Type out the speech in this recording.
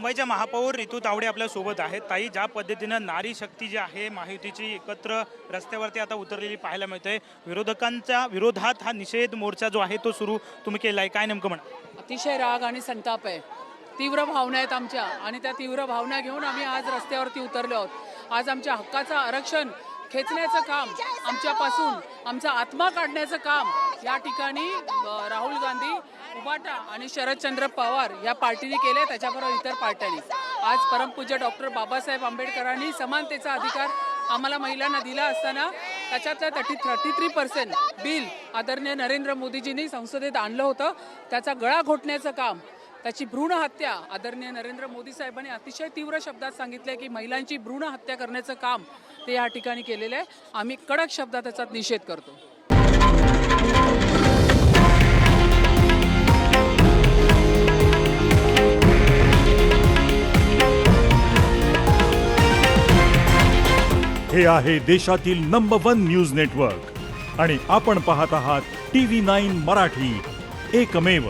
मुंबईच्या महापौर रितू तावडे आपल्या सोबत आहेत. ताई, ज्या पद्धतीनं नारी शक्ती जी आहे महायुतीची एकत्र रस्त्यावरती आता उतरलेली पाहायला मिळते. विरोधकांच्या विरोधात हा निषेध मोर्चा जो आहे तो सुरू तुम्ही केलाय, काय नेमकं म्हणा? अतिशय राग आणि संताप आहे. तीव्र भावना आहेत आमच्या आणि त्या तीव्र भावना घेऊन आम्ही आज रस्त्यावरती उतरलो आहोत. आज आमच्या हक्काचं आरक्षण खेचण्याचं काम, आमच्यापासून आमचा आत्मा काढण्याचं काम या ठिकाणी राहुल गांधी, उबाटा आणि शरदचंद्र पवार या पार्टीने केले, त्याच्याबरोबर इतर पार्ट्यांनी. आज परमपूज्य डॉक्टर बाबासाहेब आंबेडकरांनी समानतेचा अधिकार आम्हाला महिलांना दिला असताना त्याच्यातलं 33% बिल आदरणीय नरेंद्र मोदीजींनी संसदेत आणलं होतं. त्याचा गळा घोटण्याचं काम, त्याची भ्रूण हत्या आदरणीय नरेंद्र मोदी साहेबांनी अतिशय तीव्र शब्दात सांगितलं की महिलांची भ्रूण हत्या करण्याचं काम ते या ठिकाणी केलेलं आहे. आम्ही कडक शब्दात त्याचा निषेध करतो. हे आहे देशातील नंबर 1 न्यूज नेटवर्क आणि आपण पाहत आहात TV9 मराठी, एकमेव.